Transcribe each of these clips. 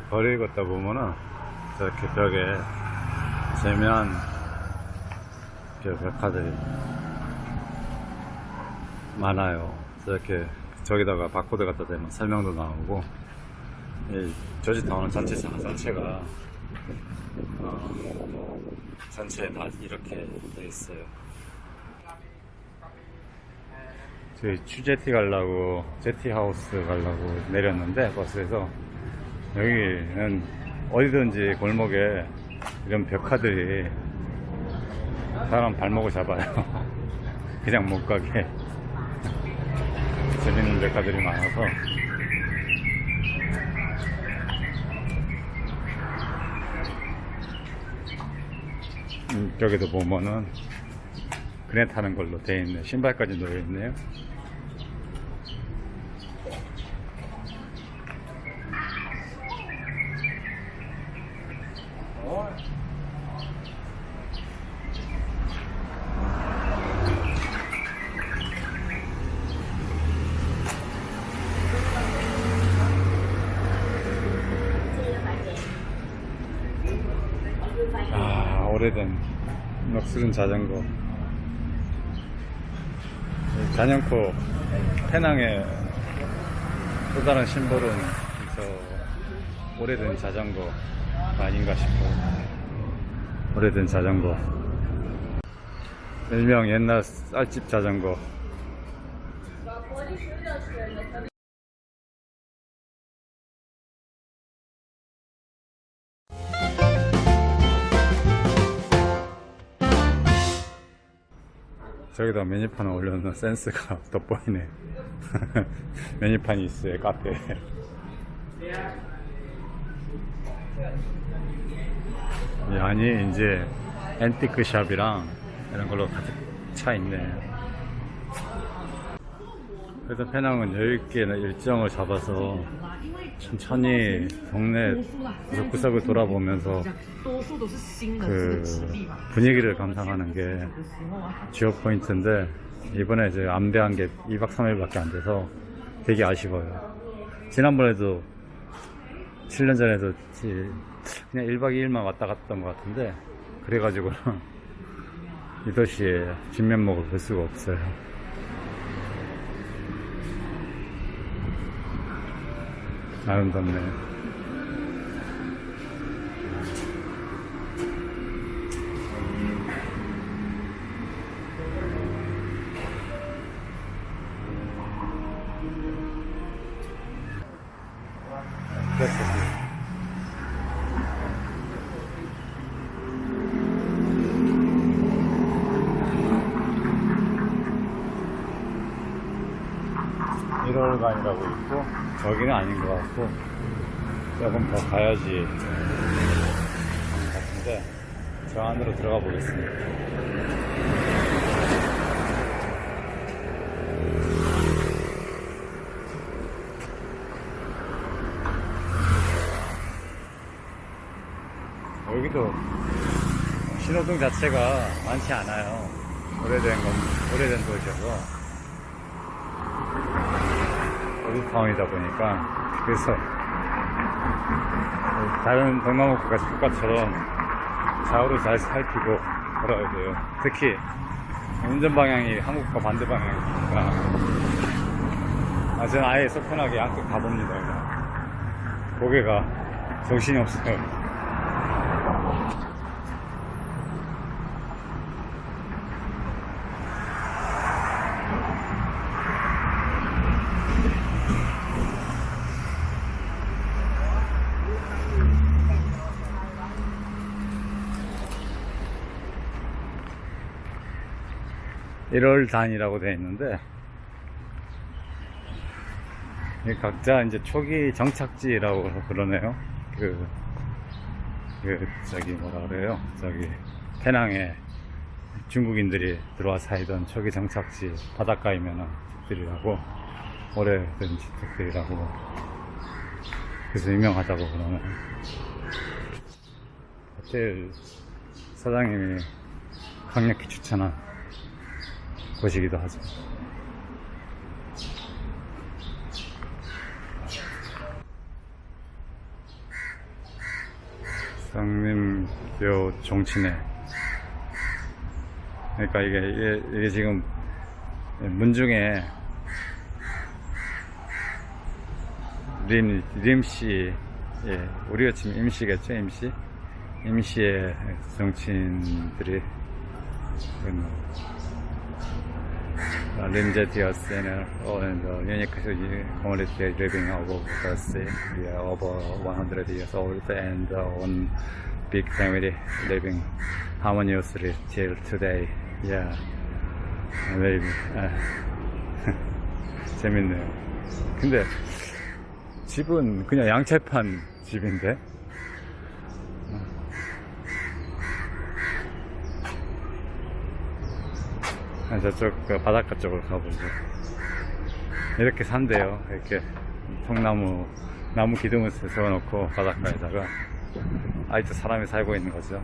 거리 걷다 보면은 저렇게 벽에 세면 벽화들이 많아요. 저렇게 저기다가 바코드 갖다 대면 설명도 나오고, 이 조지타운은 전체가 전체에 다 이렇게 돼 있어요. 저희 추제티 가려고, 제티하우스 가려고 내렸는데 버스에서, 여기는 어디든지 골목에 이런 벽화들이 사람 발목을 잡아요. 그냥 못 가게. 재밌는 벽화들이 많아서. 저기도 보면은 그네 타는 걸로 되어 있네. 신발까지 놓여 있네요. 오래된 넋으른 자전거. 단연코 페낭의 또 다른 심볼은 저 오래된 자전거가 아닌가 싶어요. 오래된 자전거, 일명 옛날 쌀집 자전거. 저기다 메뉴판을 올려놓는 센스가 돋보이네. 메뉴판이 있어요, 카페에. 이 안이 이제 앤티크 샵이랑 이런 걸로 가득 차 있네. 그래서 페낭은 여유있게 일정을 잡아서 천천히 동네 구석구석을 돌아보면서 그 분위기를 감상하는 게 주요 포인트인데, 이번에 이제 안배한 게 2박 3일밖에 안 돼서 되게 아쉬워요. 지난번에도 7년 전에도 그냥 1박 2일만 왔다 갔던 것 같은데, 그래가지고는 이 도시의 진면목을 볼 수가 없어요. 아름답네. 일월간이라고 있고, 저기는 아닌 것 같고, 조금 더 가야지 같은데, 저 안으로 들어가 보겠습니다. 여기도 신호등 자체가 많지 않아요. 오래된 도시여서. 오류타운이다 보니까. 그래서 다른 동남아 국가처럼 좌우를 잘 살피고 걸어야 돼요. 특히 운전 방향이 한국과 반대 방향이니까. 저는 아예 소편하게 양쪽 가봅니다. 그냥 고개가 정신이 없어요. 일월단이라고 되어 있는데, 각자 이제 초기 정착지라고 그러네요. 저기 뭐라 그래요? 저기 페낭에 중국인들이 들어와 살던 초기 정착지, 바닷가이면은 집들이라고, 오래된 집들이라고, 그래서 유명하다고 그러네요. 호텔 사장님이 강력히 추천한 곳이기도 하죠. 성림교 종친회. 그러니까 이게 지금 문중에 림씨, 예, 우리가 지금 임시겠죠, 임시의 정치인들이 Limjetios and unique community living over the sea. We are over 100 years old and one big family living harmoniously till today. Yeah, maybe. 재밌네요. 근데 집은 그냥 양채판 집인데. 저쪽 그 바닷가 쪽으로 가보죠. 이렇게 산대요. 이렇게 통나무 나무 기둥을 세워놓고 바닷가에다가 아직도 사람이 살고 있는 거죠.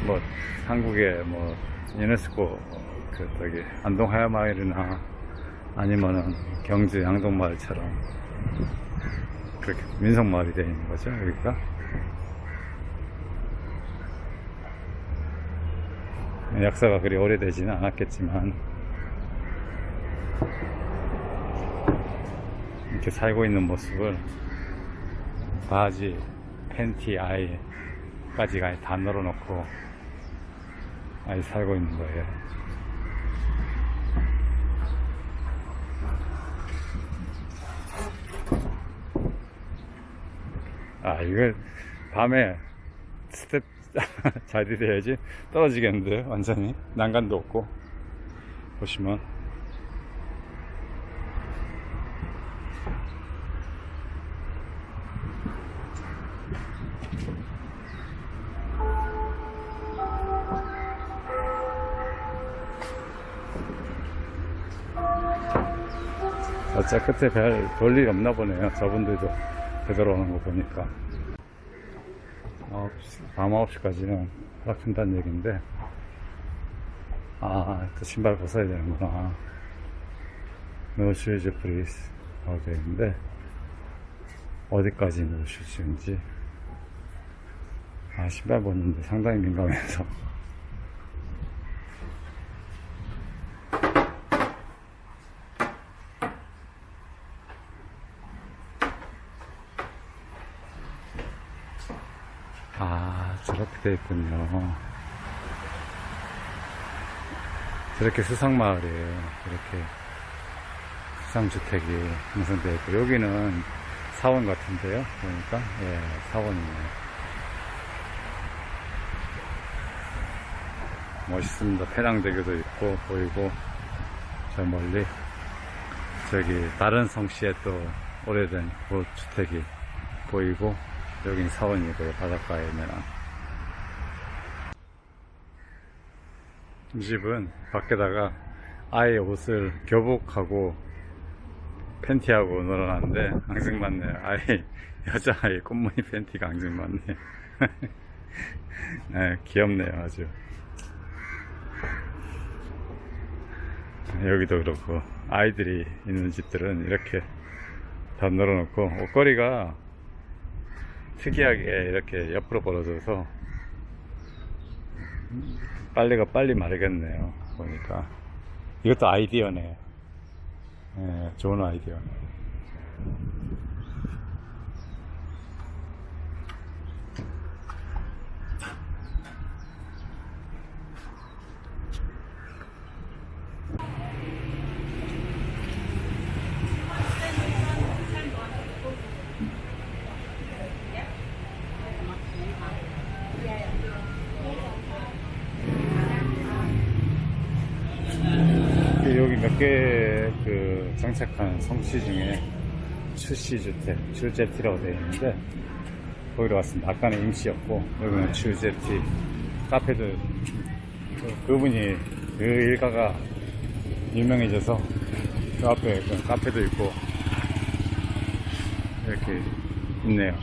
뭐 한국의 뭐 유네스코 그 저기 안동하야마을이나 아니면은 경주 양동마을처럼 그렇게 민속마을이 되어 있는 거죠, 여기가. 역사가 그리 오래되지는 않았겠지만 이렇게 살고 있는 모습을 바지, 팬티 아이까지 다 널어놓고 아이 살고 있는 거예요. 이걸 밤에 스텝 잘 디뎌야지. 떨어지겠는데 완전히 난간도 없고. 보시면 저 끝에 볼 일이 없나 보네요. 저분들도 되돌아오는 거 보니까. 밤 9시까지는 허락한다는 얘기인데, 또 신발 벗어야 되는구나. No shoes please 하고 되어 있는데, 어디까지 no shoes인지. 신발 벗는데 상당히 민감해서. 저렇게 되어 있군요. 저렇게 수상마을이에요. 이렇게 수상주택이 형성되어 있고, 여기는 사원 같은데요. 보니까, 예, 사원이네요. 멋있습니다. 페낭대교도 있고, 보이고, 저 멀리, 저기, 다른 성씨에 또 오래된 주택이 보이고, 여긴 사원이고요. 바닷가에 있는. 이 집은 밖에다가 아예 옷을 교복하고 팬티하고 널어놨는데 앙증맞네요. 아예 여자아이 꽃무늬 팬티가 앙증맞네. 네, 귀엽네요. 아주. 여기도 그렇고, 아이들이 있는 집들은 이렇게 다 널어놓고, 옷걸이가 특이하게 이렇게 옆으로 벌어져서 빨래가 빨리 마르겠네요. 보니까 이것도 아이디어네요. 네, 좋은 아이디어네. 여기 몇 개 그 정착한 성씨 중에 출시주택, 출제티라고 되어 있는데 거기로 왔습니다. 아까는 임시였고 여기는 출제티. 카페도 그분이 그 일가가 유명해져서 그 앞에 그 카페도 있고 이렇게 있네요.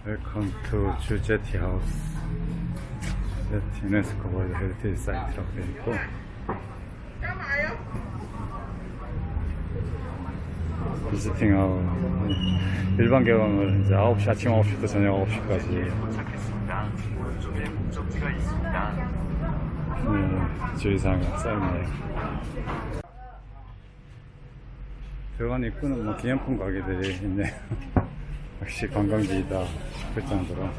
웰컴 투 주제티 하우스. 유네스코 월드 헤리티지 사이트라고 되어 있고, 비지팅 아워, 일반 개방을 이제 9시, 아침 9시부터 저녁 9시까지. 오른쪽에 목적지가 있습니다. 주의사항이 써있네요. 들어간 입구는 뭐 기념품 가게들이 있네요. 역시 관광지이다 싶을 정도로.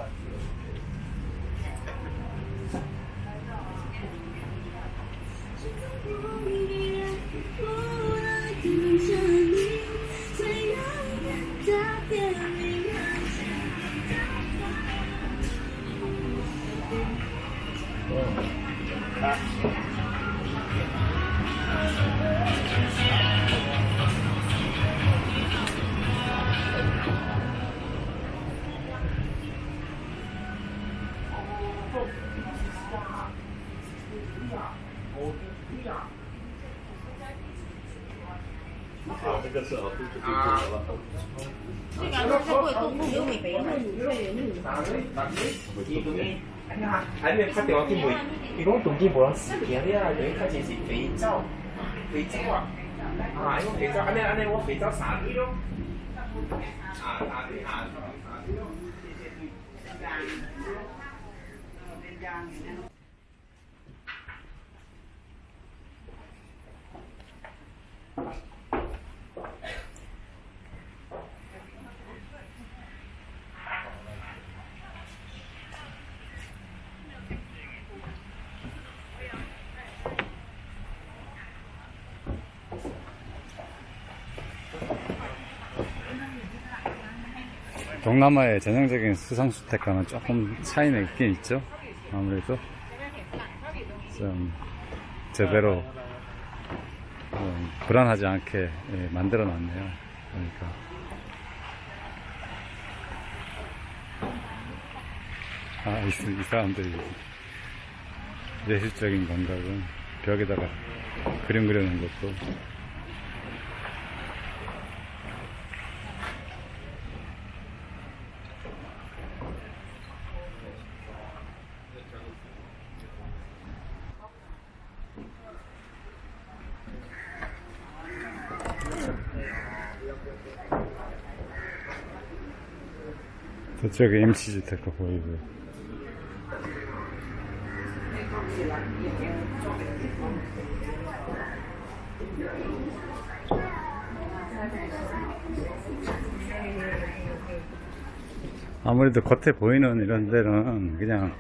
还没拍掉啲梅，如果冬天冇人食嘅咧，你睇住是肥皂，肥皂啊，因為肥皂，安尼我肥皂灑啲咯，灑啲咯。동남아의 전형적인 수상주택과는 조금 차이는 있긴 있죠. 아무래도 좀 제대로 불안하지 않게 만들어 놨네요. 그러니까 이 사람들이 예술적인 감각은 벽에다가 그림 그려놓은 것도 저쪽에 임시주택가 보이고요. 아무래도 겉에 보이는 이런 데는 그냥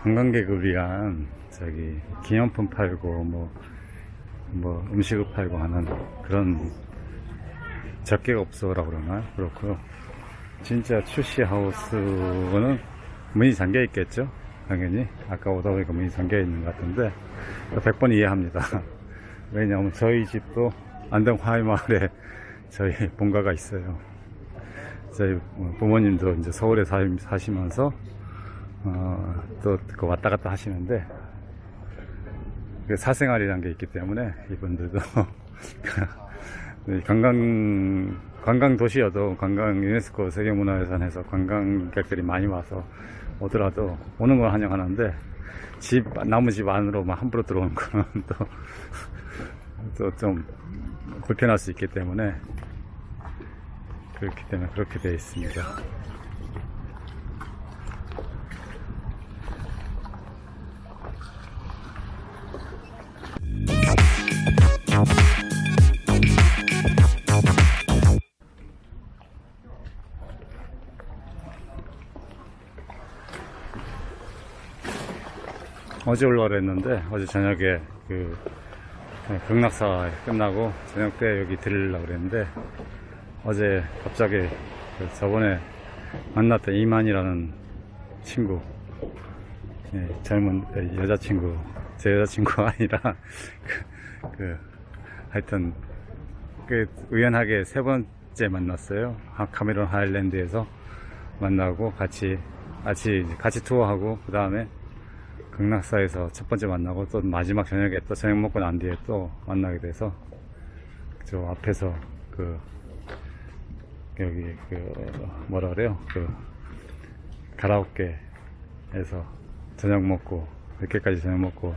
관광객을 위한 저기 기념품 팔고 뭐 음식을 팔고 하는 그런 접객업소라고 그러나 그렇고요. 진짜 출시 하우스는 문이 잠겨 있겠죠. 당연히 아까 오다 보니까 문이 잠겨 있는 것 같은데 100번 이해합니다. 왜냐하면 저희 집도 안동 화훼마을에 저희 본가가 있어요. 저희 부모님도 이제 서울에 사시면서 또 왔다 갔다 하시는데 사생활이라는 게 있기 때문에 이분들도 관광 도시여도 관광 유네스코 세계문화유산에서 관광객들이 많이 와서 오더라도 오는 걸 환영하는데 나무 집 안으로 막 함부로 들어오는 거는 또 좀 불편할 수 있기 때문에 그렇게 되어 있습니다. 어제 올라오려 했는데 어제 저녁에 극락사 끝나고 저녁 때 여기 들으려고 그랬는데 어제 갑자기 저번에 만났던 이만이라는 친구, 젊은 여자친구, 제 여자친구가 아니라 하여튼 우연하게 세 번째 만났어요. 카메론 하일랜드에서 만나고 같이 투어하고 그 다음에 극락사에서 첫 번째 만나고 또 마지막 저녁에 또 저녁 먹고 난 뒤에 또 만나게 돼서 저 앞에서 여기 뭐라 그래요? 가라오케에서 저녁 먹고 늦게까지 저녁 먹고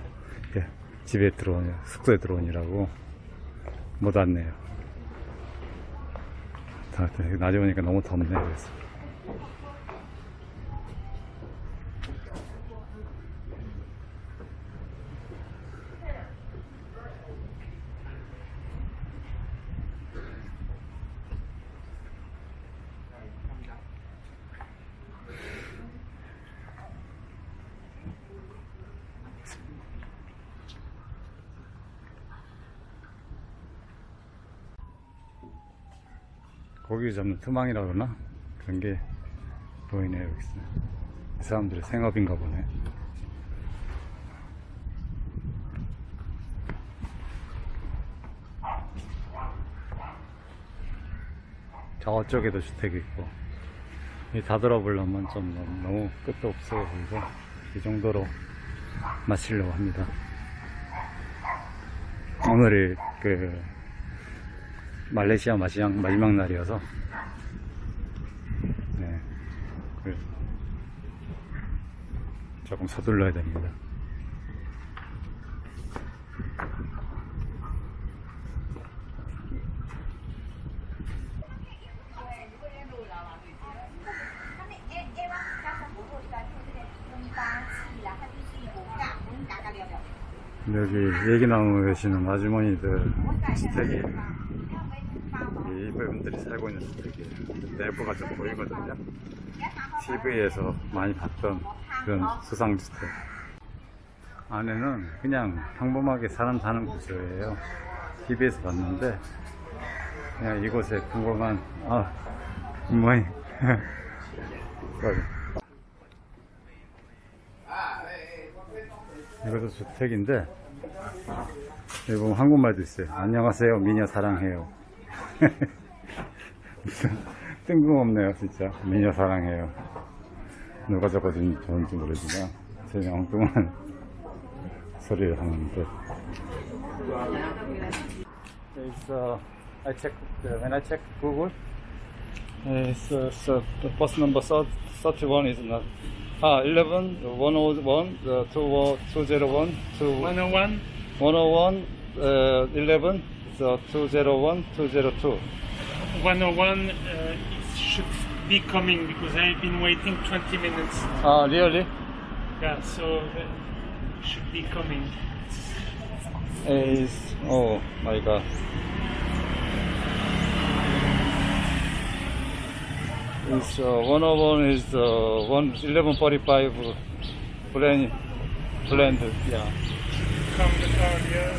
예, 집에 들어오니 숙소에 들어오니라고 못 왔네요. 낮에 오니까 너무 덥네. 그래서 고기 잡는 투망이라 그러나? 그런 게 보이네요. 여기서 이 사람들의 생업인가 보네. 저쪽에도 주택이 있고, 이 다 들어보려면 좀 너무 끝도 없어 보이고, 이 정도로 마치려고 합니다. 오늘이 그 말레이시아 마지막 날이어서 네, 그래서 조금 서둘러야 됩니다. 여기 얘기 나누고 계시는 아주머니들 주택이 이분들이 살고 있는 주택이에요. 내부가 좀 보이거든요. TV에서 많이 봤던 그런 수상주택. 안에는 그냥 평범하게 사람 사는 구조예요. TV에서 봤는데 그냥 이곳에 평범한 굿모닝 이것도 주택인데 여기 보면 한국말도 있어요. 안녕하세요 미녀 사랑해요. 뜬금없네요 진짜. 미녀 사랑해요. 누가 적어준 좋은지 모르지만 되게 엉뚱한 소리를 하는데 I checked when I checked Google so the bus number 31 is not 11 101 201 101 101 11 so 201 202 101 should be coming because I've been waiting 20 minutes. really? Yeah, so should be coming. Oh my god. It's 101 is 11:45 planned, yeah. Come the car here.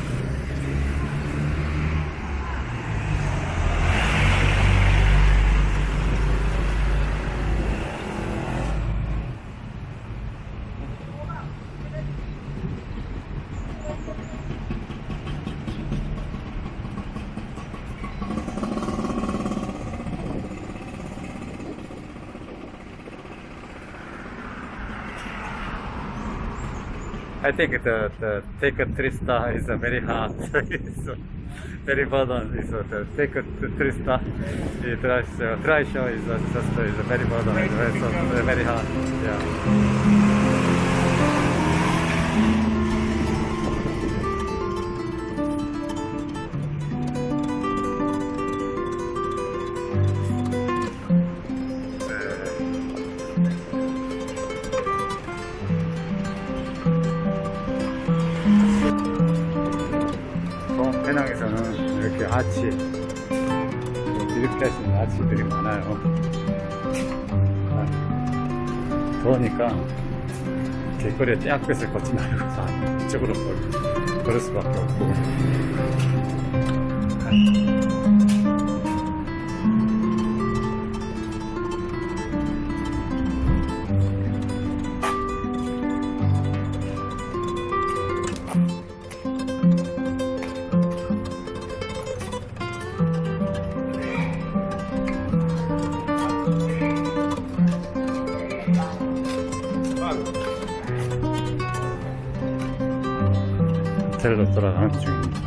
I think the take a 3-star is very hard. It's very burden. It's the take a 3-star. The dry show is just very burden. It's very hard. Yeah. 페낭에서는 이렇게 아치, 이렇게 하시는 아치들이 많아요. 더우니까 길거리에 떼약볕을 걷지 말고 다 이쪽으로 걸을 수밖에 없고. 호텔로 돌아가는 중입니다.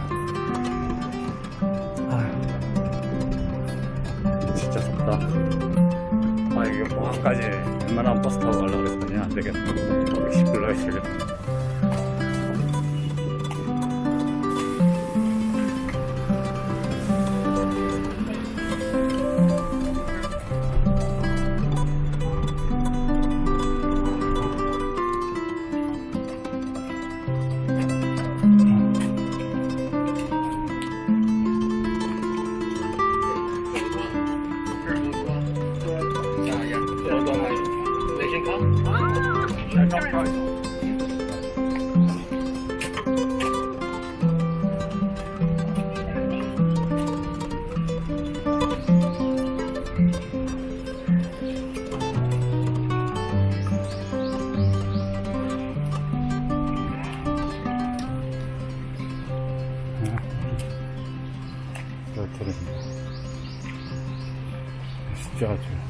진짜 덥다. 이게 공항까지 웬만하면 버스 타고 가려고 그랬더니 안 되겠다. 10불 넣어야겠다. 진짜 같죠.